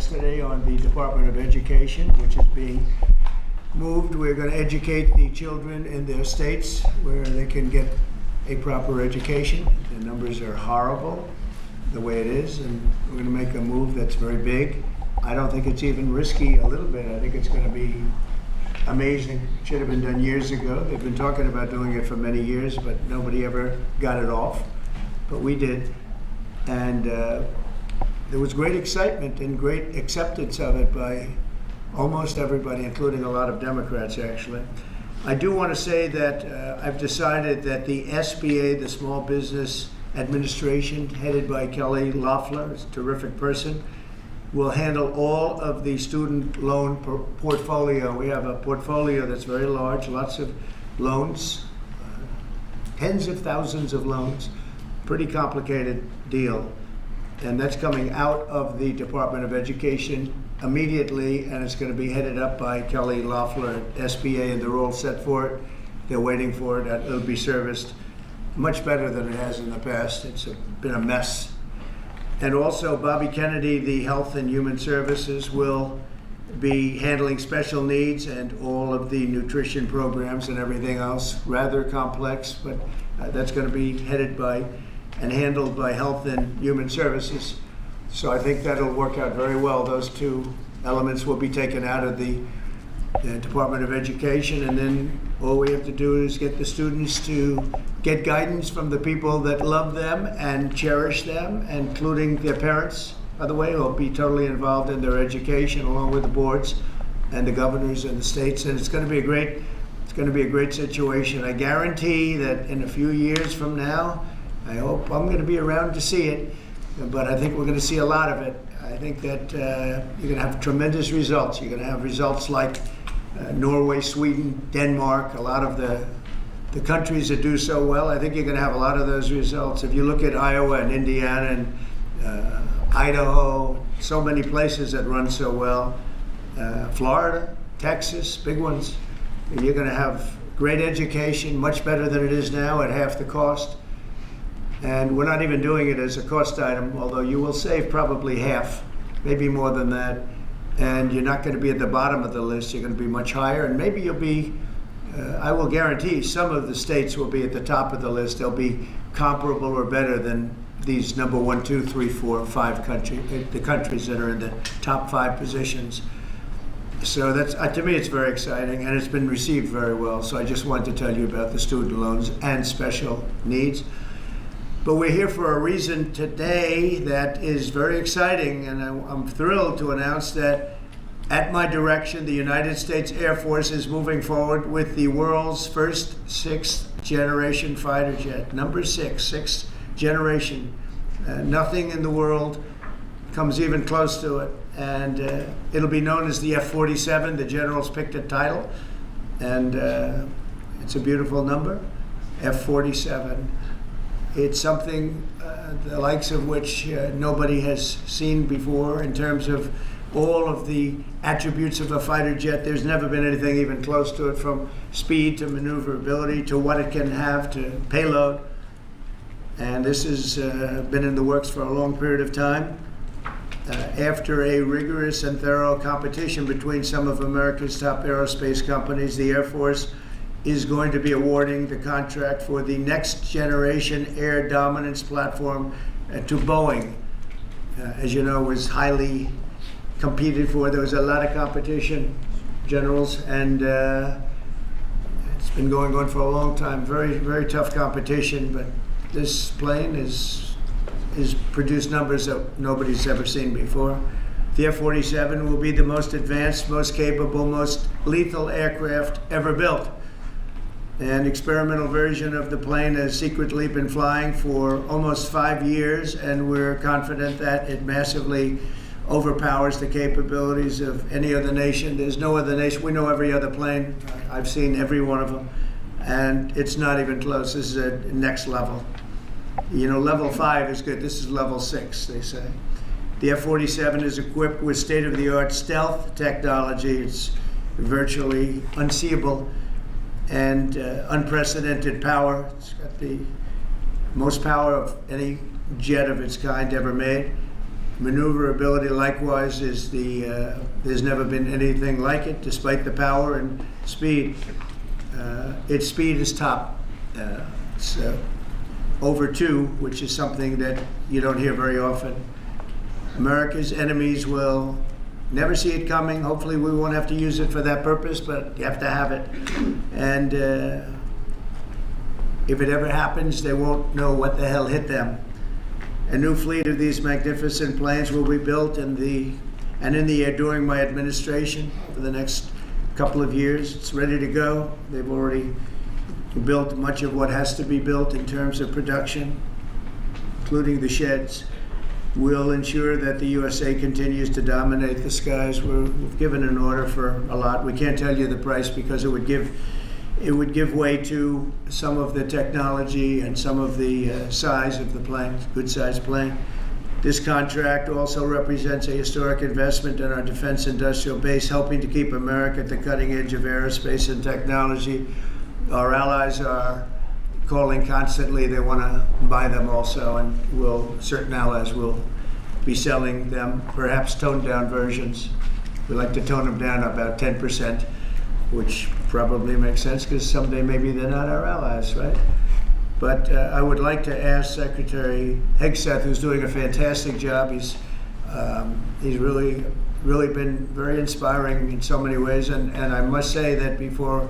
yesterday on the Department of Education, which is being moved. We're going to educate the children in their states where they can get a proper education. The numbers are horrible the way it is, and we're going to make a move that's very big. I don't think it's even risky a little bit. I think it's going to be amazing. It should have been done years ago. They've been talking about doing it for many years, but nobody ever got it off. But we did. And there was great excitement and great acceptance of it by almost everybody, including a lot of Democrats, actually. I do want to say that I've decided that the SBA, the Small Business Administration, headed by Kelly Loeffler, is a terrific person, will handle all of the student loan portfolio. We have a portfolio that's very large, lots of loans, tens of thousands of loans, pretty complicated deal. And that's coming out of the Department of Education immediately, and it's going to be headed up by Kelly Loeffler at SBA, and they're all set for it. They're waiting for it. It'll be serviced much better than it has in the past. It's been a mess. And also Bobby Kennedy, the Health and Human Services, will be handling special needs and all of the nutrition programs and everything else. Rather complex, but that's going to be headed by and handled by Health and Human Services. So I think that'll work out very well. Those two elements will be taken out of the Department of Education, and then all we have to do is get the students to get guidance from the people that love them and cherish them, including their parents, by the way, who will be totally involved in their education, along with the boards and the governors and the states. And it's going to be a great situation. I guarantee that in a few years from now, I hope I'm going to be around to see it, but I think we're going to see a lot of it. I think that you're going to have tremendous results. You're going to have results like Norway, Sweden, Denmark, a lot of the countries that do so well. I think you're going to have a lot of those results. If you look at Iowa and Indiana and Idaho, so many places that run so well, Florida, Texas, big ones, you're going to have great education, much better than it is now at half the cost. And we're not even doing it as a cost item, although you will save probably half, maybe more than that. And you're not going to be at the bottom of the list. You're going to be much higher. And maybe you'll be, I will guarantee some of the states will be at the top of the list. They'll be comparable or better than these number 1, 2, 3, 4, 5 countries, the countries that are in the top 5 positions. So that's, to me, it's very exciting, and it's been received very well. So I just wanted to tell you about the student loans and special needs. But we're here for a reason today that is very exciting, and I'm thrilled to announce that at my direction, the United States Air Force is moving forward with the world's first 6th generation fighter jet. Number 6, 6th generation. Nothing in the world comes even close to it. And it'll be known as the F-47. The generals picked a title, and it's a beautiful number, F-47. It's something the likes of which nobody has seen before in terms of all of the attributes of a fighter jet. There's never been anything even close to it, from speed to maneuverability to what it can have to payload. And this has been in the works for a long period of time. After a rigorous and thorough competition between some of America's top aerospace companies, the Air Force is going to be awarding the contract for the next generation air dominance platform to Boeing. As you know, was highly competed for. There was a lot of competition, generals, and it's been going on for a long time. Very, very tough competition, but this plane is produced numbers that nobody's ever seen before. The F-47 will be the most advanced, most capable, most lethal aircraft ever built. An experimental version of the plane has secretly been flying for almost 5 years, and we're confident that it massively overpowers the capabilities of any other nation. There's no other nation. We know every other plane. I've seen every one of them, and it's not even close. This is a next level. You know, level 5 is good. This is level 6, they say. The F-47 is equipped with state-of-the-art stealth technology. It's virtually unseeable and unprecedented power. It's got the most power of any jet of its kind ever made. maneuverability likewise is there's never been anything like it, despite the power and speed. Its speed is top. It's over 2, which is something that you don't hear very often. America's enemies will never see it coming. Hopefully we won't have to use it for that purpose, but you have to have it. And if it ever happens, they won't know what the hell hit them. A new fleet of these magnificent planes will be built in the air during my administration for the next couple of years. It's ready to go. They've already built much of what has to be built in terms of production, including the sheds. We'll ensure that the USA continues to dominate the skies. We've given an order for a lot. We can't tell you the price because it would give way to some of the technology and some of the size of the plane, good sized plane. This contract also represents a historic investment in our defense industrial base, helping to keep America at the cutting edge of aerospace and technology. Our allies are calling constantly. They want to buy them also, and certain allies will be selling them, perhaps toned down versions. We like to tone them down about 10%, which probably makes sense because someday maybe they're not our allies, right? But I would like to ask Secretary Hegseth, who's doing a fantastic job. He's really been very inspiring in so many ways. And I must say that before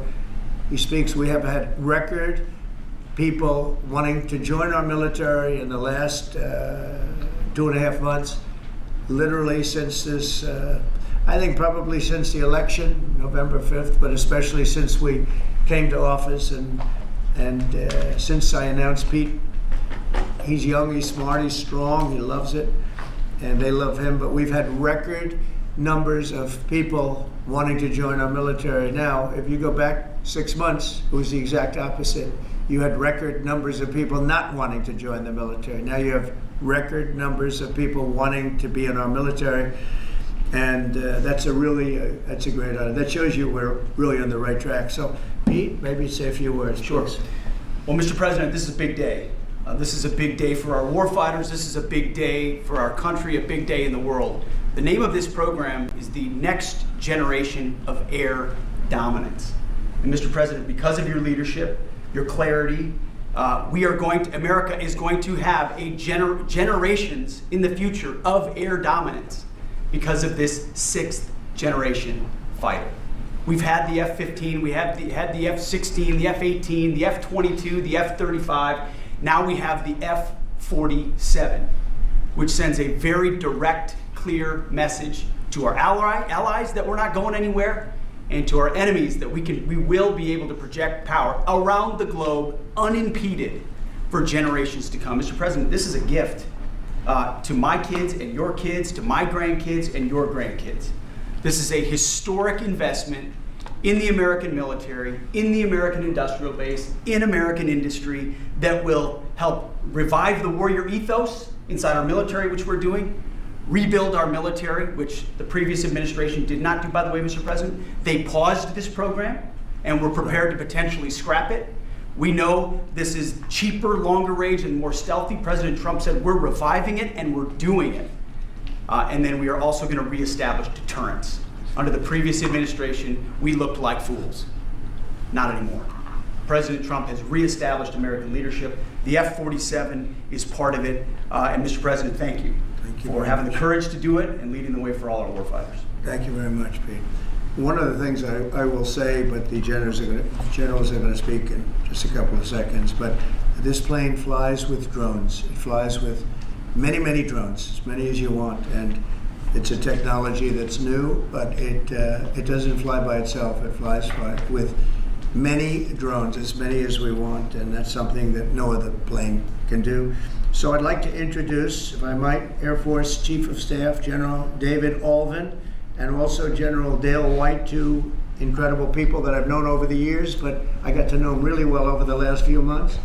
he speaks, we have had record people wanting to join our military in the last 2.5 months, literally since this, I think probably since the election, November 5th, but especially since we came to office and since I announced Pete. He's young, he's smart, he's strong, he loves it, and they love him. But we've had record numbers of people wanting to join our military. Now, if you go back 6 months, it was the exact opposite. You had record numbers of people not wanting to join the military. Now you have record numbers of people wanting to be in our military. And that's a great honor. That shows you we're really on the right track. So, Pete, maybe say a few words. Sure. Please. Well, Mr. President, this is a big day. This is a big day for our warfighters. This is a big day for our country, a big day in the world. The name of this program is the Next Generation of Air Dominance. And Mr. President, because of your leadership, your clarity, America is going to have generations in the future of air dominance because of this 6th generation fighter. We've had the F-15, we had the F-16, the F-18, the F-22, the F-35. Now we have the F-47, which sends a very direct, clear message to our allies that we're not going anywhere, and to our enemies that we will be able to project power around the globe unimpeded for generations to come. Mr. President, this is a gift to my kids and your kids, to my grandkids and your grandkids. This is a historic investment in the American military, in the American industrial base, in American industry that will help revive the warrior ethos inside our military, which we're doing, rebuild our military, which the previous administration did not do, by the way, Mr. President. They paused this program and were prepared to potentially scrap it. We know this is cheaper, longer range, and more stealthy. President Trump said we're reviving it and we're doing it. And then we are also going to reestablish deterrence. Under the previous administration, we looked like fools. Not anymore. President Trump has reestablished American leadership. The F-47 is part of it. And Mr. President, thank you for having the courage to do it and leading the way for all our warfighters. Thank you very much, Pete. One of the things I will say, but the generals are going to speak in just a couple of seconds, but this plane flies with drones. It flies with many, many drones, as many as you want, and it's a technology that's new, but it doesn't fly by itself. It flies with many drones, as many as we want, and that's something that no other plane can do. So I'd like to introduce, if I might, Air Force Chief of Staff General David Alvin, and also General Dale White, two incredible people that I've known over the years, but I got to know them really well over the last few months.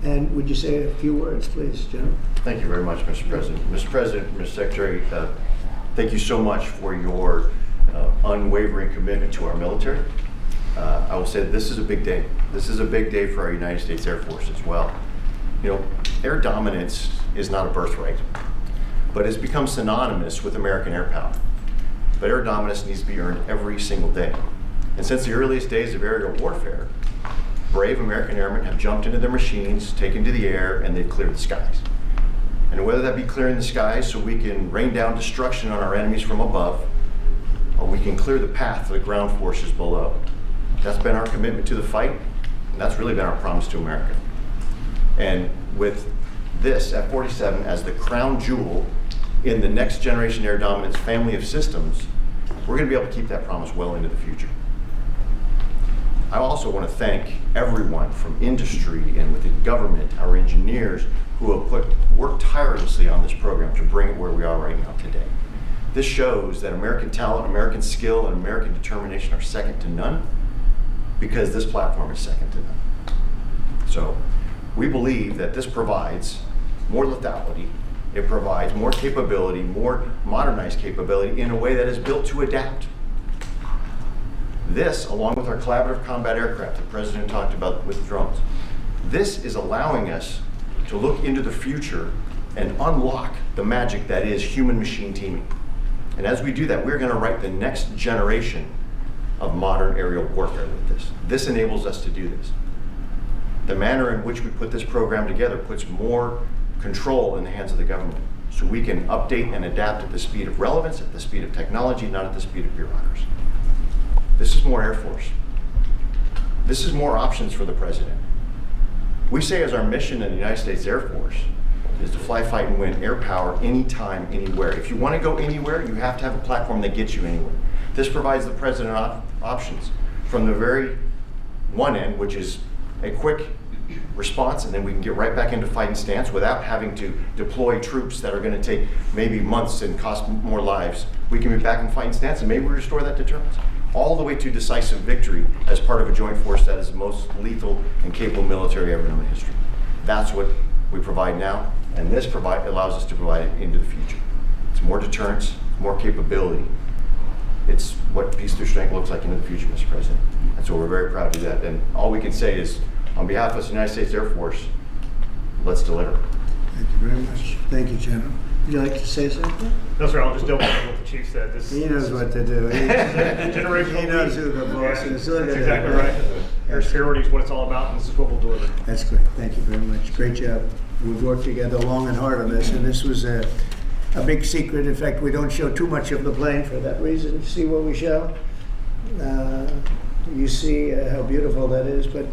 And would you say a few words, please, General? Thank you very much, Mr. President. Mr. President, Mr. Secretary, thank you so much for your unwavering commitment to our military. I will say this is a big day. This is a big day for our United States Air Force as well. You know, air dominance is not a birthright. but it's become synonymous with American air power. But air dominance needs to be earned every single day. And since the earliest days of aerial warfare, brave American airmen have jumped into their machines, taken to the air, and they've cleared the skies. And whether that be clearing the skies so we can rain down destruction on our enemies from above, or we can clear the path for the ground forces below. That's been our commitment to the fight, and that's really been our promise to America. And with this F-47 as the crown jewel in the next generation air dominance family of systems, we're going to be able to keep that promise well into the future. I also want to thank everyone from industry and within government, our engineers, who have worked tirelessly on this program to bring it where we are right now today. This shows that American talent, American skill, and American determination are second to none, because this platform is second to none. So we believe that this provides more lethality, it provides more capability, more modernized capability in a way that is built to adapt. This, along with our collaborative combat aircraft the President talked about with drones, this is allowing us to look into the future and unlock the magic that is human-machine teaming. And as we do that, we're going to write the next generation of modern aerial warfare with this. This enables us to do this. The manner in which we put this program together puts more control in the hands of the government, so we can update and adapt at the speed of relevance, at the speed of technology, not at the speed of bureaucracy. This is more Air Force. This is more options for the President. We say as our mission in the United States Air Force is to fly, fight, and win air power anytime, anywhere. If you want to go anywhere, you have to have a platform that gets you anywhere. This provides the President options from the very one end, which is a quick response, and then we can get right back into fighting stance without having to deploy troops that are going to take maybe months and cost more lives. We can be back in fighting stance, and maybe we restore that deterrence. All the way to decisive victory as part of a joint force that is the most lethal and capable military ever known in history. That's what we provide now, and this allows us to provide it into the future. It's more deterrence, more capability. It's what peace through strength looks like into the future, Mr. President. And so we're very proud to do that. And all we can say is, on behalf of the United States Air Force, let's deliver. Thank you very much. Thank you, General. Would you like to say something? No, sir, I'll just double check what the chief said. He knows what to do. Generational He knows who the boss is. That's exactly right. Air superiority is what it's all about, and this is what we'll deliver. That's great. Thank you very much. Great job. We've worked together long and hard on this, and this was a big secret. In fact, we don't show too much of the plane for that reason. See what we show? You see how beautiful that is, but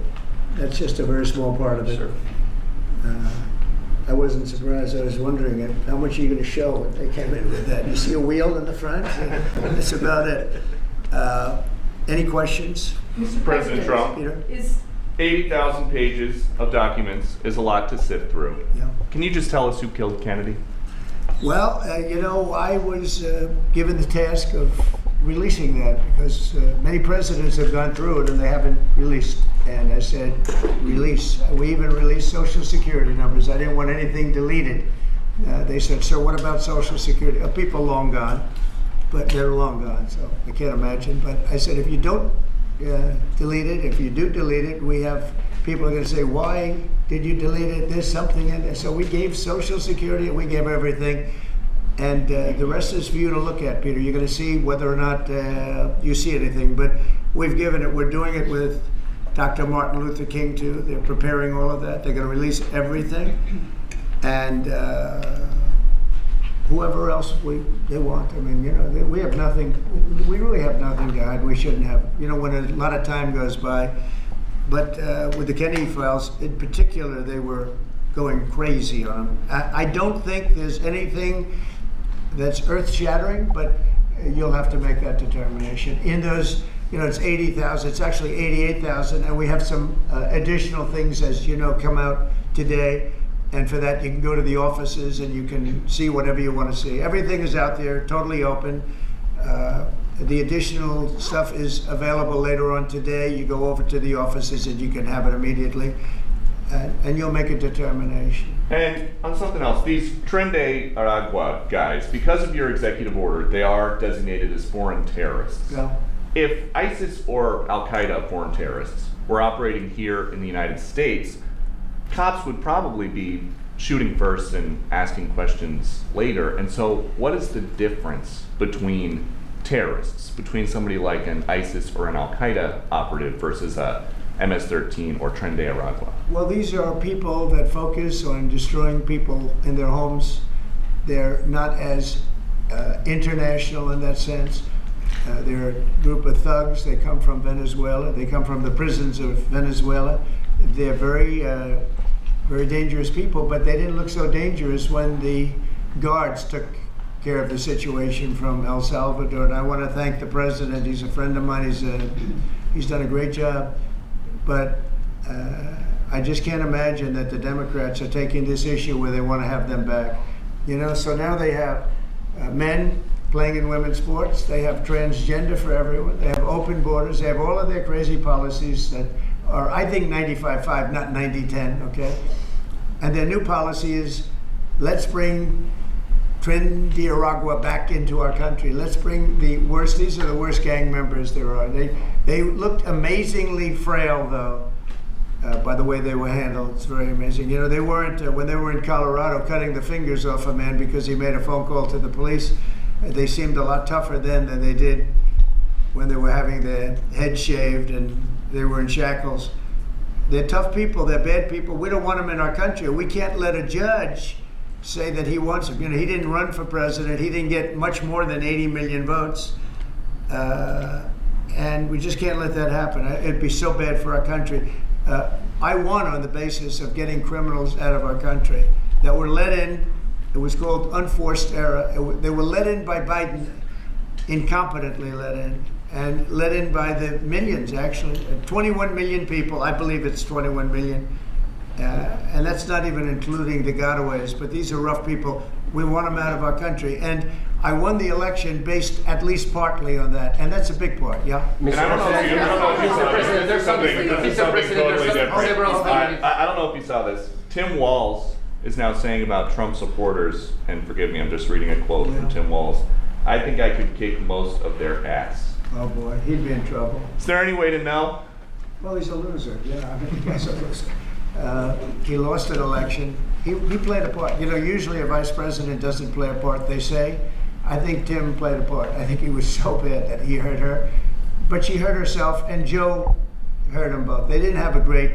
that's just a very small part of it. Sure. I wasn't surprised. I was wondering how much are you going to show when they came in with that. You see a wheel in the front? That's about it. Any questions? Mr. President Trump, Peter? is 80,000 pages of documents is a lot to sift through. Yeah. Can you just tell us who killed Kennedy? Well, I was given the task of releasing that because many presidents have gone through it and they haven't released. And I said, release. We even released Social Security numbers. I didn't want anything deleted. They said, sir, what about Social Security? People long gone, but they're long gone, so I can't imagine. But I said, if you don't delete it, if you do delete it, we have people are going to say, why did you delete it? There's something in there. So we gave Social Security, we gave everything. And the rest is for you to look at, Peter. You're going to see whether or not you see anything. But we've given it. We're doing it with Dr. Martin Luther King, too. They're preparing all of that. They're going to release everything. And whoever else they want. I mean, we have nothing. We really have nothing to hide. We shouldn't have. When a lot of time goes by. But with the Kennedy files, in particular, they were going crazy on them. I don't think there's anything that's earth-shattering, but you'll have to make that determination. In those, it's 80,000, it's actually 88,000, and we have some additional things, as you know, come out today. And for that, you can go to the offices and you can see whatever you want to see. Everything is out there, totally open. The additional stuff is available later on today. You go over to the offices and you can have it immediately. And you'll make a determination. And on something else, these Tren de Aragua guys, because of your executive order, they are designated as foreign terrorists. Yeah. If ISIS or Al-Qaeda foreign terrorists were operating here in the United States, cops would probably be shooting first and asking questions later. And so what is the difference between terrorists, between somebody like an ISIS or an Al-Qaeda operative versus a MS-13 or Tren de Aragua? Well, these are people that focus on destroying people in their homes. They're not as international in that sense. They're a group of thugs. They come from Venezuela. They come from the prisons of Venezuela. They're very, very dangerous people, but they didn't look so dangerous when the guards took care of the situation from El Salvador. And I want to thank the president. He's a friend of mine. He's done a great job. But I just can't imagine that the Democrats are taking this issue where they want to have them back. You know, so now they have men playing in women's sports. They have transgender for everyone. They have open borders. They have all of their crazy policies that are, I think, 95-5, not 90-10, okay? And their new policy is, let's bring Tren de Aragua back into our country. Let's bring the worst, these are the worst gang members there are. They looked amazingly frail, though, by the way they were handled. It's very amazing. You know, they weren't, when they were in Colorado cutting the fingers off a man because he made a phone call to the police, they seemed a lot tougher then than they did when they were having their head shaved and they were in shackles. They're tough people, they're bad people. We don't want them in our country. We can't let a judge say that he wants him. You know, he didn't run for president. He didn't get much more than 80 million votes. And we just can't let that happen. It'd be so bad for our country. I won on the basis of getting criminals out of our country that were let in. It was called unforced error. They were let in by Biden, incompetently let in, and let in by the millions, actually. 21 million people, I believe it's 21 million. And that's not even including the gotaways, but these are rough people. We want them out of our country. And I won the election based at least partly on that, and that's a big part, yeah? And I don't know if you saw this. Something totally different. I don't know if you saw this. Tim Walz is now saying about Trump supporters, and forgive me, I'm just reading a quote from Tim Walz, I think I could kick most of their ass. Oh boy, he'd be in trouble. Is there any way to know? Well, he's a loser, yeah, I mean, he's a loser. He lost an election. He played a part. You know, usually a vice president doesn't play a part, they say. I think Tim played a part. I think he was so bad that he hurt her. But she hurt herself, and Joe hurt them both. They didn't have a great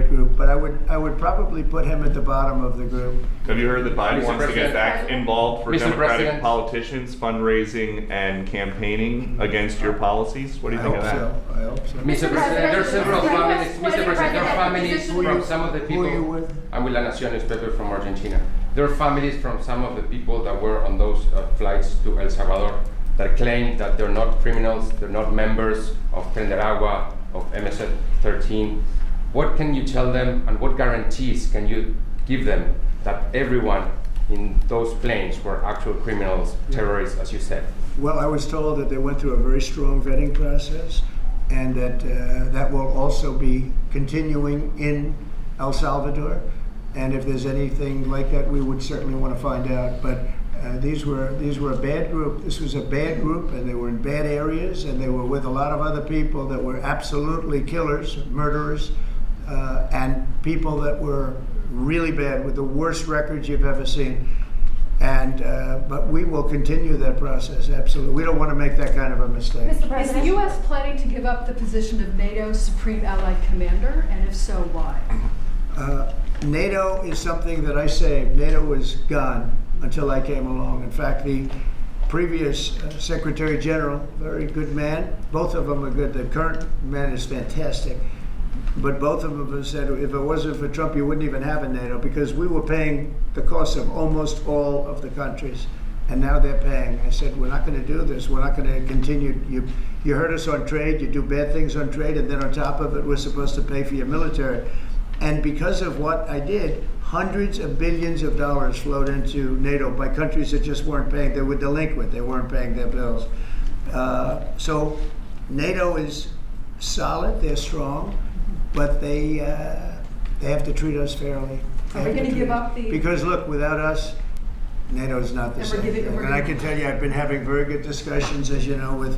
group, but I would probably put him at the bottom of the group. Have you heard that Biden wants to get back involved for Democratic politicians, fundraising and campaigning against your policies? What do you think of that? I hope so. Mr. President, there are several families. Mr. President, there are families from some of the people. Who are you with? I'm with La Nación newspaper from Argentina. There are families from some of the people that were on those flights to El Salvador that claim that they're not criminals, they're not members of Tren de Aragua, of MS-13. What can you tell them, and what guarantees can you give them that everyone in those planes were actual criminals, terrorists, as you said? Well, I was told that they went through a very strong vetting process, and that that will also be continuing in El Salvador. And if there's anything like that, we would certainly want to find out. But these were a bad group. This was a bad group, and they were in bad areas, and they were with a lot of other people that were absolutely killers, murderers. And people that were really bad with the worst records you've ever seen. And but we will continue that process, absolutely. We don't want to make that kind of a mistake. Mr. President, is the U.S. planning to give up the position of NATO's Supreme Allied Commander? And if so, why? NATO is something that I saved. NATO was gone until I came along. In fact, the previous Secretary General, very good man. Both of them are good. The current man is fantastic. But both of them have said, if it wasn't for Trump, you wouldn't even have a NATO, because we were paying the cost of almost all of the countries, and now they're paying. I said, we're not going to do this. We're not going to continue. You hurt us on trade. You do bad things on trade, and then on top of it, we're supposed to pay for your military. And because of what I did, hundreds of billions of dollars flowed into NATO by countries that just weren't paying. They were delinquent. They weren't paying their bills. So NATO is solid. They're strong. But they have to treat us fairly. Are we going to give up the... Because look, without us, NATO's not the same thing. And I can tell you, I've been having very good discussions, as you know, with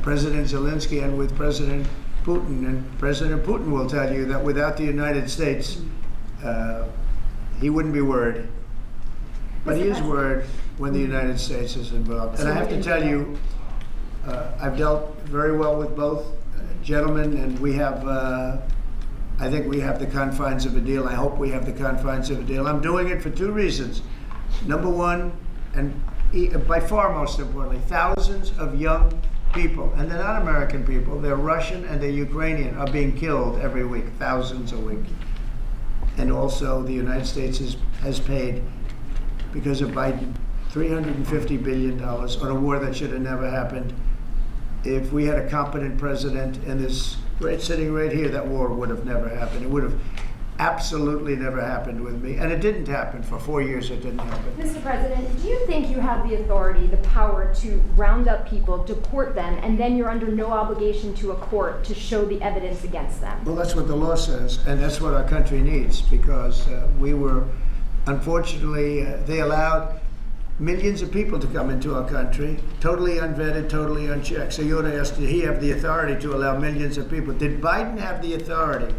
President Zelensky and with President Putin. And President Putin will tell you that without the United States, he wouldn't be worried. But he is worried when the United States is involved. And I have to tell you, I've dealt very well with both gentlemen, and we have, I think we have the confines of a deal. I hope we have the confines of a deal. I'm doing it for two reasons. Number one, and by far most importantly, thousands of young people, and they're not American people, they're Russian and they're Ukrainian, are being killed every week, thousands a week. And also the United States has paid, because of Biden, $350 billion on a war that should have never happened. If we had a competent president in this sitting right here, that war would have never happened. It would have absolutely never happened with me. And it didn't happen. For 4 years, it didn't happen. Mr. President, do you think you have the authority, the power to round up people, deport them, and then you're under no obligation to a court to show the evidence against them? Well, that's what the law says, and that's what our country needs, because we were, unfortunately, they allowed millions of people to come into our country, totally unvetted, totally unchecked. So you ought to ask, did he have the authority to allow millions of people? Did Biden have the authority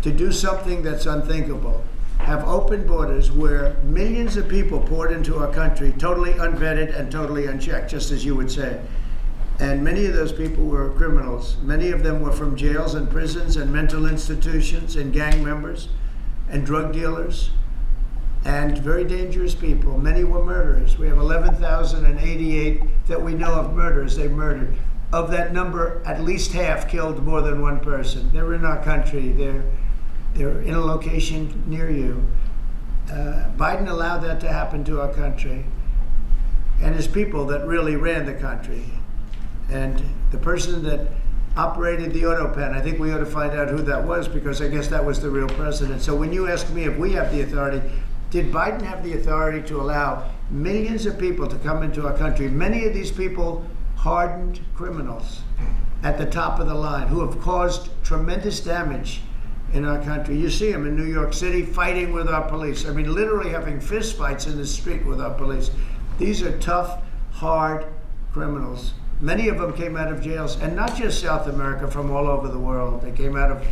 to do something that's unthinkable? Have open borders where millions of people poured into our country, totally unvetted and totally unchecked, just as you would say. And many of those people were criminals. Many of them were from jails and prisons and mental institutions and gang members and drug dealers and very dangerous people. Many were murderers. We have 11,088 that we know of murderers they've murdered. Of that number, at least half killed more than one person. They're in our country. They're in a location near you. Biden allowed that to happen to our country. And his people that really ran the country. And the person that operated the auto pen, I think we ought to find out who that was, because I guess that was the real president. So when you ask me if we have the authority, did Biden have the authority to allow millions of people to come into our country? Many of these people, hardened criminals at the top of the line who have caused tremendous damage in our country. You see them in New York City fighting with our police. I mean, literally having fist fights in the street with our police. These are tough, hard criminals. Many of them came out of jails, and not just South America, from all over the world. They came out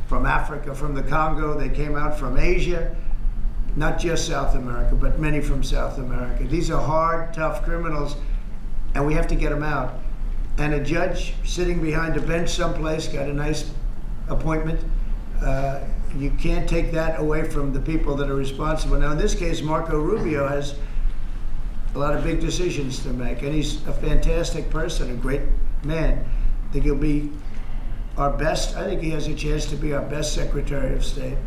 from Africa, from the Congo. They came out from Asia. Not just South America, but many from South America. These are hard, tough criminals, and we have to get them out. And a judge sitting behind a bench someplace got a nice appointment. You can't take that away from the people that are responsible. Now, in this case, Marco Rubio has a lot of big decisions to make, and he's a fantastic person, a great man. I think he'll be our best. I think he has a chance to be our best Secretary of State.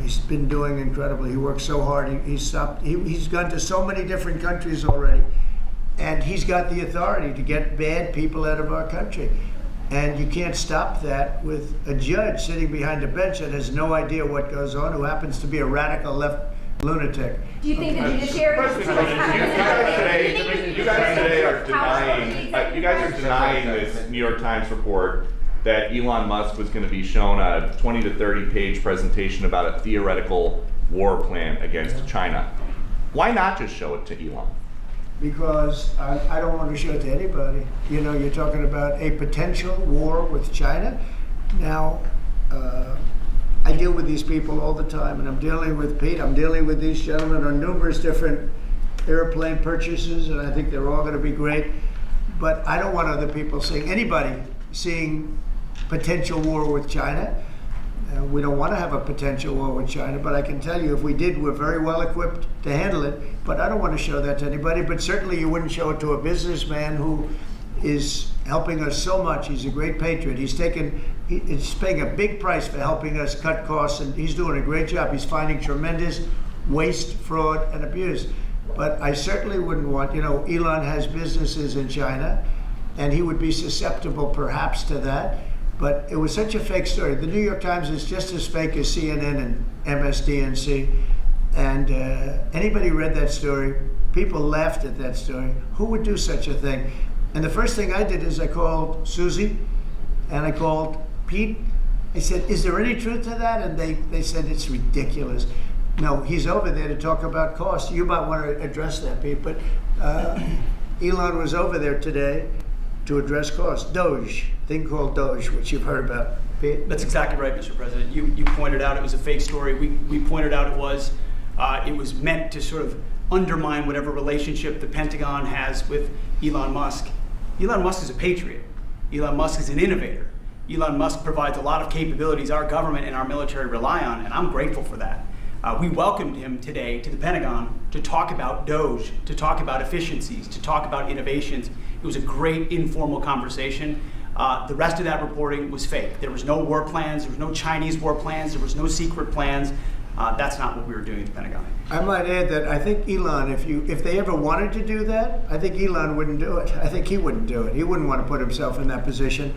He's been doing incredibly. He works so hard. He's gone to so many different countries already, and he's got the authority to get bad people out of our country. And you can't stop that with a judge sitting behind a bench that has no idea what goes on, who happens to be a radical left lunatic. Do you think the judiciary You guys today are denying. You guys are denying this New York Times report that Elon Musk was going to be shown a 20 to 30 page presentation about a theoretical war plan against China. Why not just show it to Elon? Because I don't want to show it to anybody. You know, you're talking about a potential war with China. Now, I deal with these people all the time, and I'm dealing with Pete, I'm dealing with these gentlemen on numerous different airplane purchases, and I think they're all going to be great. But I don't want other people seeing, anybody seeing potential war with China. We don't want to have a potential war with China, but I can tell you if we did, we're very well equipped to handle it. But I don't want to show that to anybody. But certainly you wouldn't show it to a businessman who is helping us so much. He's a great patriot. He's paying a big price for helping us cut costs, and he's doing a great job. He's finding tremendous waste, fraud, and abuse. But I certainly wouldn't want, Elon has businesses in China, and he would be susceptible perhaps to that. But it was such a fake story. The New York Times is just as fake as CNN and MSDNC. And anybody read that story, people laughed at that story. Who would do such a thing? And the first thing I did is I called Susie and I called Pete. I said, is there any truth to that? And they said, it's ridiculous. No, he's over there to talk about cost. You might want to address that, Pete. But Elon was over there today to address cost. Doge, thing called Doge, which you've heard about. Pete? That's exactly right, Mr. President. You pointed out it was a fake story. We pointed out it was. It was meant to sort of undermine whatever relationship the Pentagon has with Elon Musk. Elon Musk is a patriot. Elon Musk is an innovator. Elon Musk provides a lot of capabilities our government and our military rely on, and I'm grateful for that. We welcomed him today to the Pentagon to talk about DOGE, to talk about efficiencies, to talk about innovations. It was a great informal conversation. The rest of that reporting was fake. There was no war plans, there was no Chinese war plans, there was no secret plans. That's not what we were doing at the Pentagon. I might add that I think Elon, if they ever wanted to do that, I think Elon wouldn't do it. I think he wouldn't do it. He wouldn't want to put himself in that position.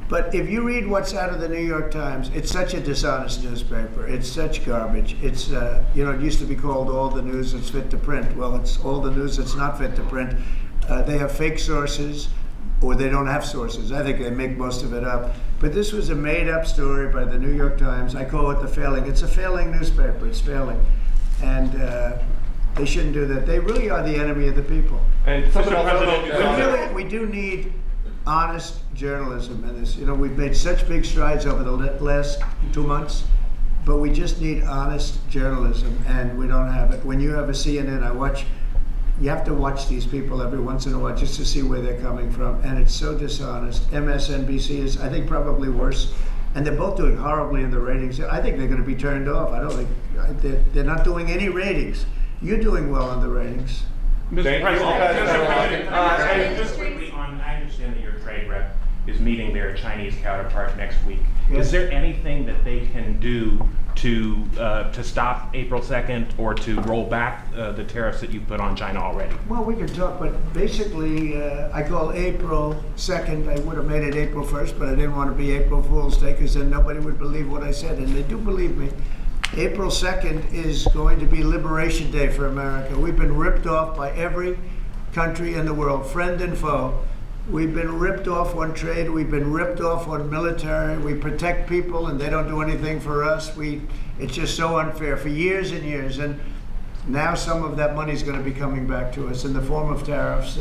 But if you read what's out of the New York Times, it's such a dishonest newspaper. It's such garbage. It's, it used to be called all the news that's fit to print. Well, it's all the news that's not fit to print. They have fake sources, or they don't have sources. I think they make most of it up. But this was a made-up story by the New York Times. I call it the failing. It's a failing newspaper. It's failing. And they shouldn't do that. They really are the enemy of the people. And President, We do need honest journalism in this. We've made such big strides over the last 2 months, but we just need honest journalism, and we don't have it. When you have a CNN, you have to watch these people every once in a while just to see where they're coming from, and it's so dishonest. MSNBC is, I think, probably worse, and they're both doing horribly in the ratings. I think they're going to be turned off. I don't think they're not doing any ratings. You're doing well in the ratings. Thank you. Just quickly on, I understand that your trade rep is meeting their Chinese counterpart next week. Yes. Is there anything that they can do to stop April 2nd or to roll back the tariffs that you've put on China already? Well, we can talk, but basically, I call April 2nd. I would have made it April 1st, but I didn't want to be April Fool's Day because then nobody would believe what I said, and they do believe me. April 2nd is going to be Liberation Day for America. We've been ripped off by every country in the world, friend and foe. We've been ripped off on trade. We've been ripped off on military. We protect people and they don't do anything for us. It's just so unfair for years and years. And now some of that money is going to be coming back to us in the form of tariffs.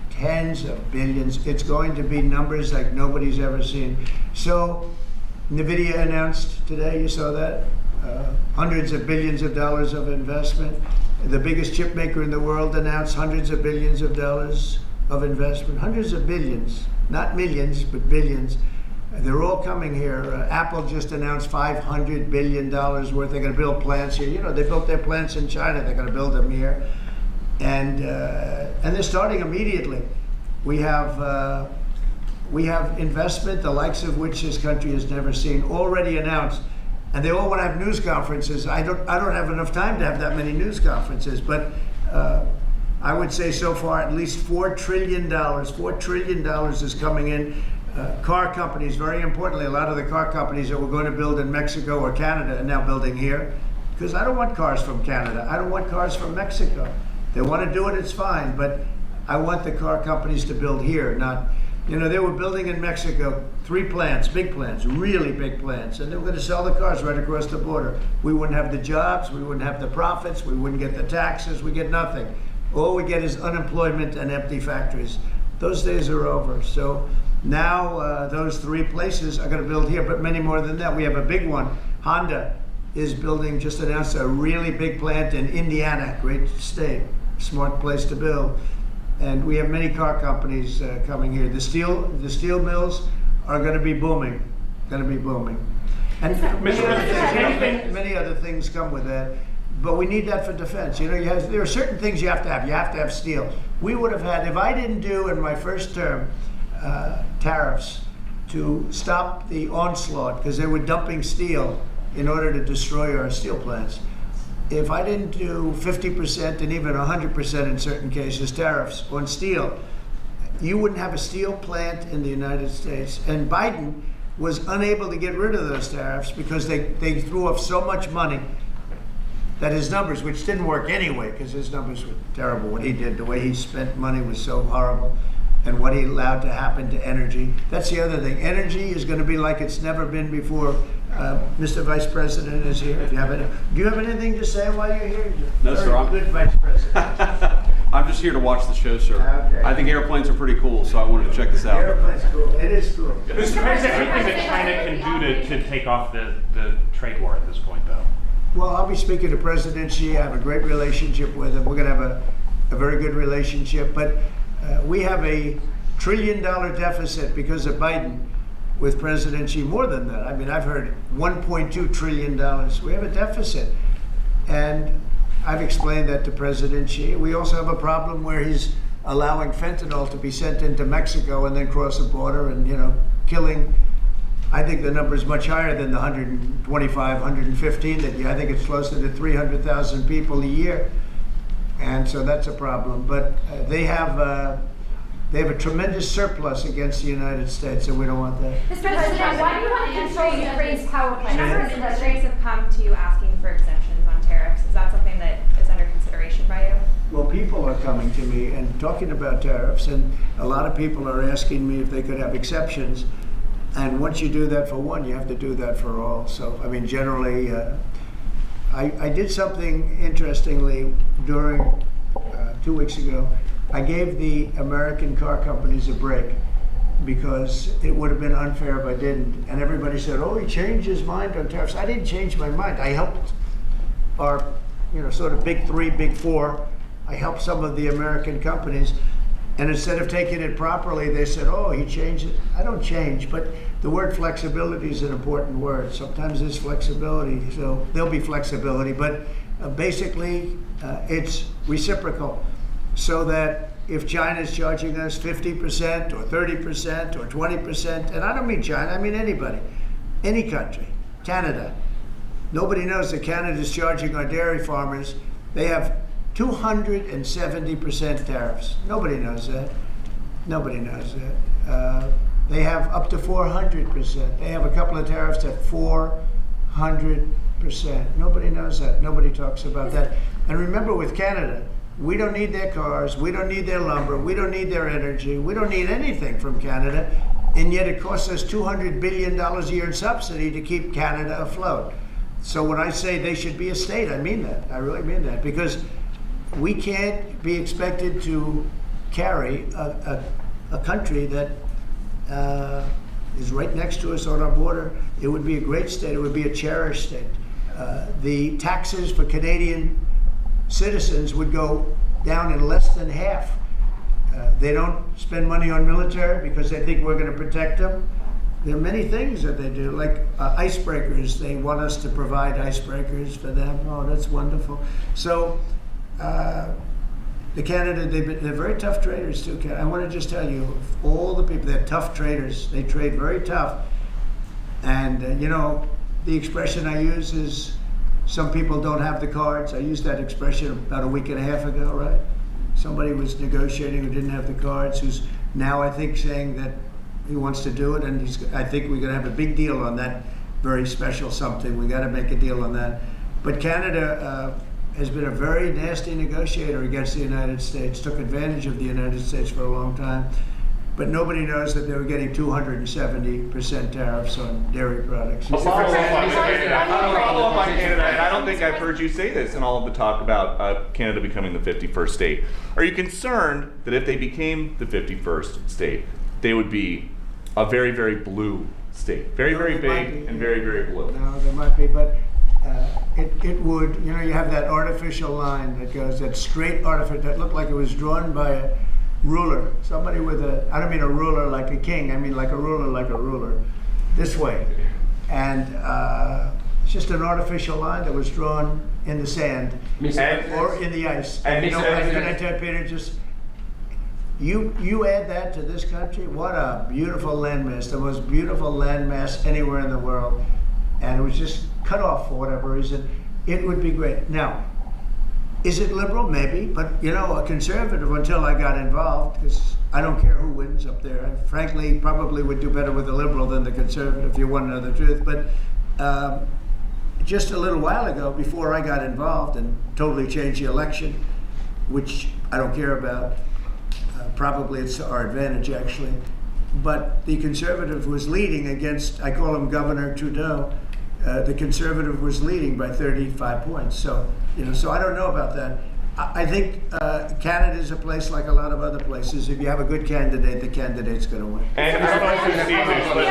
Tens of billions. It's going to be numbers like nobody's ever seen. So NVIDIA announced today, you saw that, hundreds of billions of dollars of investment. The biggest chip maker in the world announced hundreds of billions of dollars of investment. Hundreds of billions, not millions, but billions. They're all coming here. Apple just announced $500 billion worth. They're going to build plants here. They built their plants in China. They're going to build them here. And they're starting immediately. We have investment, the likes of which this country has never seen, already announced. And they all want to have news conferences. I don't have enough time to have that many news conferences, but I would say so far at least $4 trillion. $4 trillion is coming in. Car companies, very importantly, a lot of the car companies that were going to build in Mexico or Canada are now building here, because I don't want cars from Canada. I don't want cars from Mexico. They want to do it, it's fine, but I want the car companies to build here, not, they were building in Mexico 3 plants, big plants, really big plants, and they were going to sell the cars right across the border. We wouldn't have the jobs, we wouldn't have the profits, we wouldn't get the taxes, we get nothing. All we get is unemployment and empty factories. Those days are over. So now those 3 places are going to build here, but many more than that. We have a big one. Honda is building, just announced a really big plant in Indiana, great state, smart place to build. And we have many car companies coming here. The steel mills are going to be booming, And many other things come with that. But we need that for defense. There are certain things you have to have. You have to have steel. We would have had, if I didn't do in my first term tariffs to stop the onslaught, because they were dumping steel in order to destroy our steel plants. If I didn't do 50% and even 100% in certain cases tariffs on steel, you wouldn't have a steel plant in the United States. And Biden was unable to get rid of those tariffs because they threw off so much money that his numbers, which didn't work anyway, because his numbers were terrible, what he did, the way he spent money was so horrible, and what he allowed to happen to energy. That's the other thing. Energy is going to be like it's never been before. Mr. Vice President is here. Do you have anything to say while you're here? No, sir. I'm good Vice President. I'm just here to watch the show, sir. Okay. I think airplanes are pretty cool, so I wanted to check this out. Airplane's cool. It is cool. Mr. President, anything that China can do to take off the trade war at this point, though. Well, I'll be speaking to President Xi. I have a great relationship with him. We're going to have a very good relationship. But we have a $1 trillion deficit because of Biden with President Xi. More than that. I mean, I've heard $1.2 trillion. We have a deficit. And I've explained that to President Xi. We also have a problem where he's allowing fentanyl to be sent into Mexico and then cross the border and, killing. I think the number is much higher than the 125, 115 that I think it's closer to 300,000 people a year. And so that's a problem. But they have a tremendous surplus against the United States, and we don't want that. Mr. President, why do you want to control Ukraine's power A plant? number of industries have come to you asking for exemptions on tariffs. Is that something that is under consideration by you? Well, people are coming to me and talking about tariffs, and a lot of people are asking me if they could have exceptions. And once you do that for one, you have to do that for all. So, I mean, generally, I did something interestingly during 2 weeks ago. I gave the American car companies a break because it would have been unfair if I didn't. And everybody said, oh, he changed his mind on tariffs. I didn't change my mind. I helped our, sort of big three, big four. I helped some of the American companies. And instead of taking it properly, they said, oh, he changed it. I don't change, but the word flexibility is an important word. Sometimes there's flexibility, so there'll be flexibility, but basically it's reciprocal. So that if China's charging us 50% or 30% or 20%, and I don't mean China, I mean anybody, any country, Canada. Nobody knows that Canada's charging our dairy farmers. They have 270% tariffs. Nobody knows that. Nobody knows that. They have up to 400%. They have a couple of tariffs at 400%. Nobody knows that. Nobody talks about that. And remember, with Canada, we don't need their cars, we don't need their lumber, we don't need their energy, we don't need anything from Canada, and yet it costs us $200 billion a year in subsidy to keep Canada afloat. So when I say they should be a state, I mean that. I really mean that, because we can't be expected to carry a country that is right next to us on our border. It would be a great state. It would be a cherished state. The taxes for Canadian citizens would go down in less than half. They don't spend money on military because they think we're going to protect them. There are many things that they do, like icebreakers. They want us to provide icebreakers for them. Oh, that's wonderful. So the Canada, they're very tough traders too. I want to just tell you, all the people, they're tough traders. They trade very tough. And the expression I use is, some people don't have the cards. I used that expression about a week and a half ago, right? Somebody was negotiating who didn't have the cards, who's now, I think, saying that he wants to do it, and I think we're going to have a big deal on that very special something. We got to make a deal on that. But Canada has been a very nasty negotiator against the United States, took advantage of the United States for a long time. But nobody knows that they were getting 270% tariffs on dairy products. I'll follow up on Canada, and I don't think I've heard you say this in all of the talk about Canada becoming the 51st state. Are you concerned that if they became the 51st state, they would be a very, very blue state? Very, very big and very, very blue. No, there might be, but it would, you have that artificial line that goes, that straight artificial, that looked like it was drawn by a ruler. Somebody with I don't mean a ruler like a king, I mean like a ruler, this way. And it's just an artificial line that was drawn in the sand or in the ice. And can I tell Peter, just, you add that to this country, what a beautiful landmass, the most beautiful landmass anywhere in the world. And it was just cut off for whatever reason. It would be great. Now, is it liberal? Maybe, but a conservative until I got involved, because I don't care who wins up there. I frankly probably would do better with a liberal than the conservative, if you want to know the truth. But just a little while ago, before I got involved and totally changed the election, which I don't care about, probably it's to our advantage actually, but the conservative was leading against, I call him Governor Trudeau, the conservative was leading by 35 points. So, so I don't know about that. I think Canada is a place like a lot of other places. If you have a good candidate, the candidate's going to win. And I don't know if you've seen this, but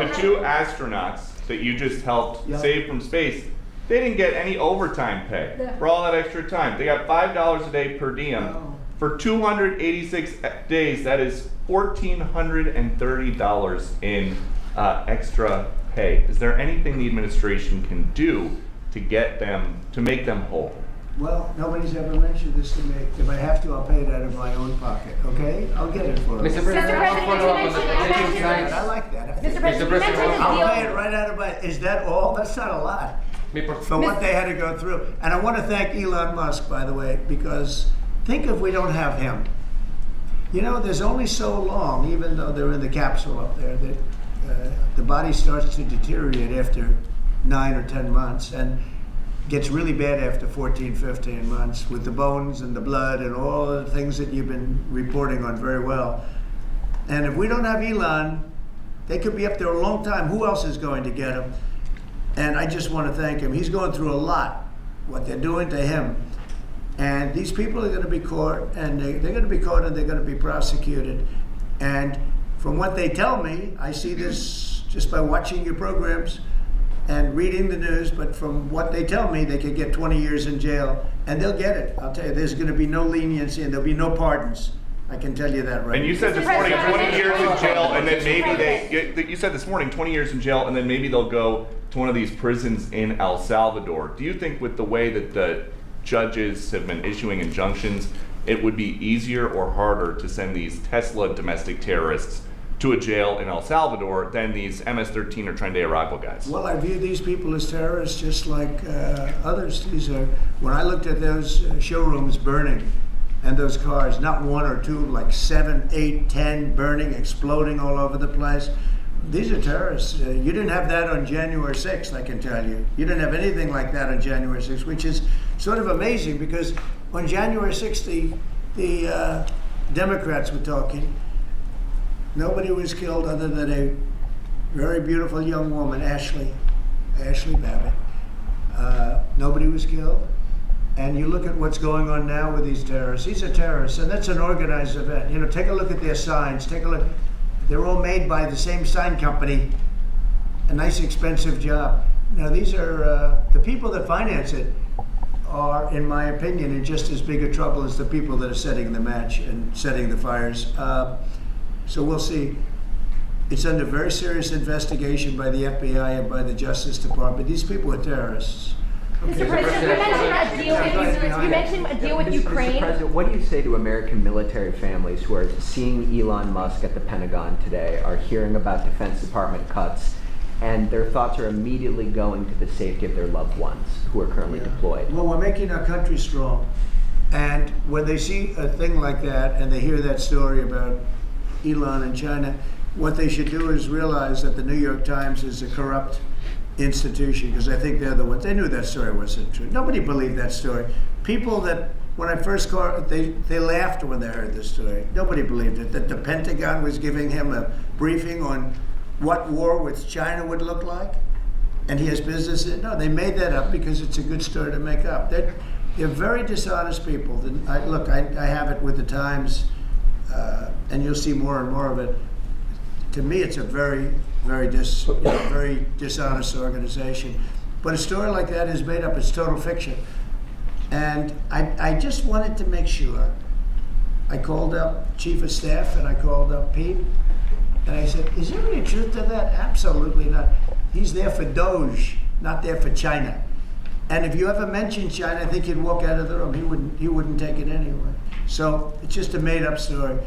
the two astronauts that you just helped Yeah. save from space, they didn't get any overtime pay Yeah. for all that extra time. They got $5 a day per diem. Oh. For 286 days, that is $1,430 in extra pay. Is there anything the administration can do to get them, to make them whole? Well, nobody's ever mentioned this to me. If I have to, I'll pay it out of my own pocket, okay? I'll get it for them. Mr. President, President, I'll follow up on the you petition mentioned- signs. I like that. Mr. President, you President, mentioned the I'll deal. pay it right out of my, is that all? That's not a lot. For what they had to go through. And I want to thank Elon Musk, by the way, because think if we don't have him. You know, there's only so long, even though they're in the capsule up there, that the body starts to deteriorate after 9 or 10 months and gets really bad after 14, 15 months with the bones and the blood and all the things that you've been reporting on very well. And if we don't have Elon, they could be up there a long time. Who else is going to get him? And I just want to thank him. He's going through a lot, what they're doing to him. And these people are going to be caught, and they're going to be caught, and they're going to be prosecuted. And from what they tell me, I see this just by watching your programs and reading the news, but from what they tell me, they could get 20 years in jail, and they'll get it. I'll tell you, there's going to be no leniency, and there'll be no pardons. I can tell you that right And you now. said this morning 20 years in jail, and then maybe President. you said this morning 20 years in jail, and then maybe they'll go to one of these prisons in El Salvador. Do you think with the way that the judges have been issuing injunctions, it would be easier or harder to send these Tesla domestic terrorists to a jail in El Salvador than these MS-13 or Tren de Aragua guys? Well, I view these people as terrorists just like others. These are, when I looked at those showrooms burning and those cars, not one or two, like 7, 8, 10 burning, exploding all over the place. These are terrorists. You didn't have that on January 6th, I can tell you. You didn't have anything like that on January 6th, which is sort of amazing because on January 6th, the Democrats were talking. Nobody was killed other than a very beautiful young woman, Ashley Babbitt. Nobody was killed. And you look at what's going on now with these terrorists. These are terrorists, and that's an organized event. You know, take a look at their signs. Take a look. They're all made by the same sign company. A nice, expensive job. Now, these are the people that finance it are, in my opinion, in just as big a trouble as the people that are setting the match and setting the fires. So we'll see. It's under very serious investigation by the FBI and by the Justice Department. These people are terrorists. Mr. President, you mentioned a deal with Ukraine. Mr. President, what do you say to American military families who are seeing Elon Musk at the Pentagon today, are hearing about Defense Department cuts, and their thoughts are immediately going to the safety of their loved ones who are currently deployed? Well, we're making our country strong. And when they see a thing like that and they hear that story about Elon and China, what they should do is realize that the New York Times is a corrupt institution, because I think they're the ones. They knew that story wasn't true. Nobody believed that story. People that, when I first called, they laughed when they heard the story. Nobody believed it. That the Pentagon was giving him a briefing on what war with China would look like, and he has business in. No, they made that up because it's a good story to make up. They're very dishonest people. I have it with the Times, and you'll see more and more of it. To me, it's a very dishonest organization. But a story like that is made up. It's total fiction. And I just wanted to make sure. I called up Chief of Staff and I called up Pete. And I said, is there any truth to that? Absolutely not. He's there for Doge, not there for China. And if you ever mention China, I think he'd walk out of the room. He wouldn't take it anyway. So it's just a made up story.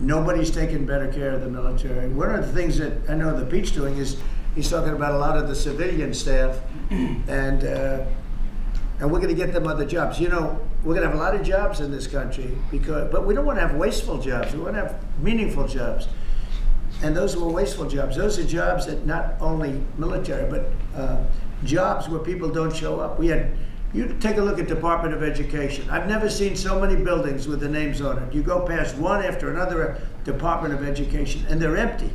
Nobody's taking better care of the military. One of the things that I know that Pete's doing is he's talking about a lot of the civilian staff, and we're going to get them other jobs. You know, we're going to have a lot of jobs in this country, but we don't want to have wasteful jobs. We want to have meaningful jobs. And those were wasteful jobs. Those are jobs that not only military, but jobs where people don't show up. You take a look at Department of Education. I've never seen so many buildings with the names on it. You go past one after another Department of Education, and they're empty.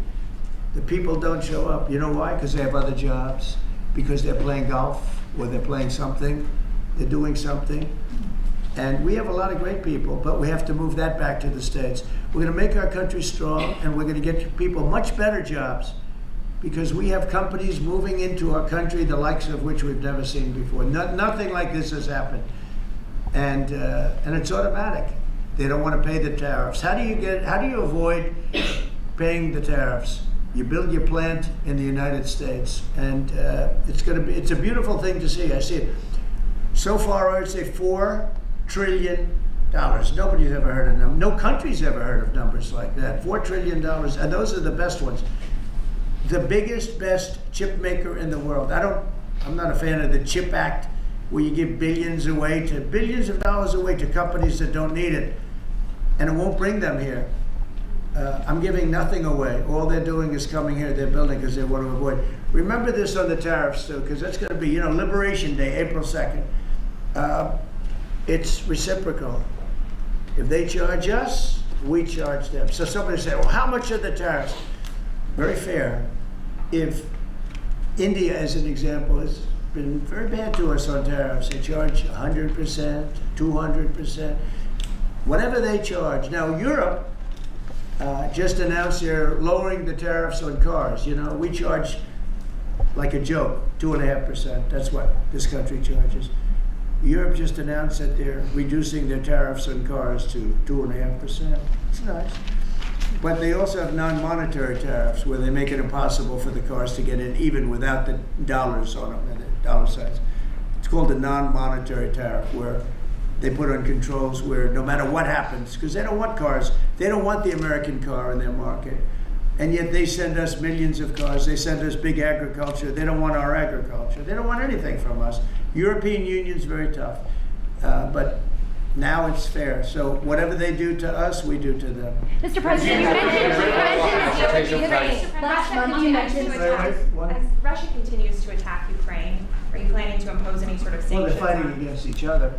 The people don't show up. You know why? Because they have other jobs, because they're playing golf, or they're playing something, they're doing something. And we have a lot of great people, but we have to move that back to the States. We're going to make our country strong, and we're going to get people much better jobs. because we have companies moving into our country, the likes of which we've never seen before. Nothing like this has happened. And it's automatic. They don't want to pay the tariffs. How do you avoid paying the tariffs? You build your plant in the United States, and it's a beautiful thing to see. I see it. So far, I would say $4 trillion. Nobody's ever heard of them. No country's ever heard of numbers like that. $4 trillion, and those are the best ones. The biggest, best chip maker in the world. I'm not a fan of the CHIP Act, where you give billions of dollars away to companies that don't need it, and it won't bring them here. I'm giving nothing away. All they're doing is coming here, they're building because they want to avoid. Remember this on the tariffs too, because that's going to be, Liberation Day, April 2nd. It's reciprocal. If they charge us, we charge them. So somebody say, well, how much are the tariffs? Very fair. If India, as an example, has been very bad to us on tariffs, they charge 100%, 200%, whatever they charge. Now, Europe just announced they're lowering the tariffs on cars. We charge, like a joke, 2.5%. That's what this country charges. Europe just announced that they're reducing their tariffs on cars to 2.5%. It's nice. But they also have non-monetary tariffs where they make it impossible for the cars to get in even without the dollars on them, and the dollar signs. It's called a non-monetary tariff, where they put on controls where no matter what happens, because they don't want cars, they don't want the American car in their market. And yet they send us millions of cars, they send us big agriculture, they don't want our agriculture, they don't want anything from us. European Union's very tough, but now it's fair. So whatever they do to us, we do to them. Mr. President, you mentioned last month you mentioned As Russia continues to attack Ukraine, are you planning to impose any sort of sanctions? Well, they're fighting against each other.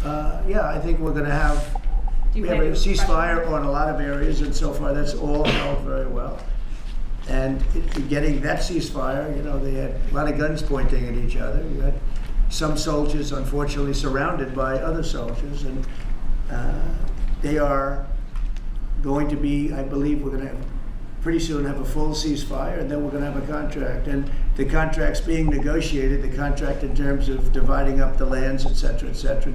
Yeah, I think we're going to have, Do you we have plan a to ceasefire on a lot of areas, and so far that's all held very well. And getting that ceasefire, they had a lot of guns pointing at each other. You had some soldiers, unfortunately, surrounded by other soldiers, and they are going to be, I believe we're going to pretty soon have a full ceasefire, and then we're going to have a contract. And the contract's being negotiated, the contract in terms of dividing up the lands, et cetera, et cetera.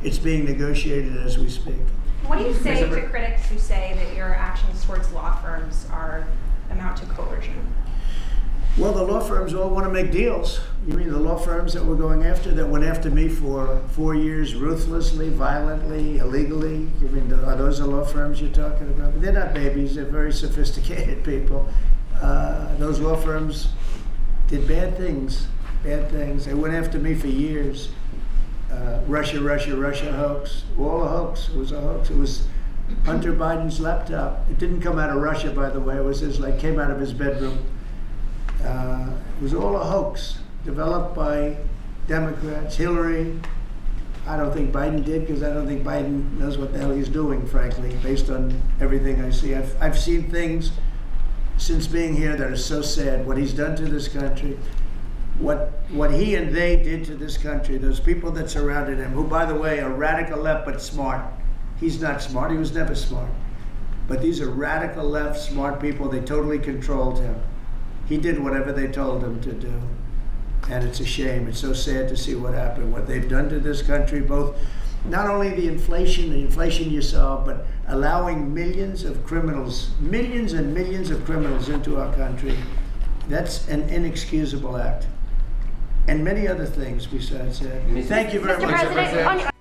It's being negotiated as we speak. What do you say to critics who say that your actions towards law firms amount to coercion? Well, the law firms all want to make deals. You mean the law firms that we're going after, that went after me for 4 years, ruthlessly, violently, illegally? You mean, are those the law firms you're talking about? But they're not babies. They're very sophisticated people. Those law firms did bad things. They went after me for years. Russia hoax. All a hoax. It was a hoax. It was Hunter Biden's laptop. It didn't come out of Russia, by the way. It was came out of his bedroom. It was all a hoax, developed by Democrats. Hillary, I don't think Biden did, because I don't think Biden knows what the hell he's doing, frankly, based on everything I see. I've seen things since being here that are so sad. What he's done to this country, what he and they did to this country, those people that surrounded him, who, by the way, are radical left but smart. He's not smart. He was never smart. But these are radical left, smart people. They totally controlled him. He did whatever they told him to do. And it's a shame. It's so sad to see what happened, what they've done to this country, both not only the inflation you saw, but allowing millions and millions of criminals into our country. That's an inexcusable act. And many other things besides that. Thank you very much. Mr. President,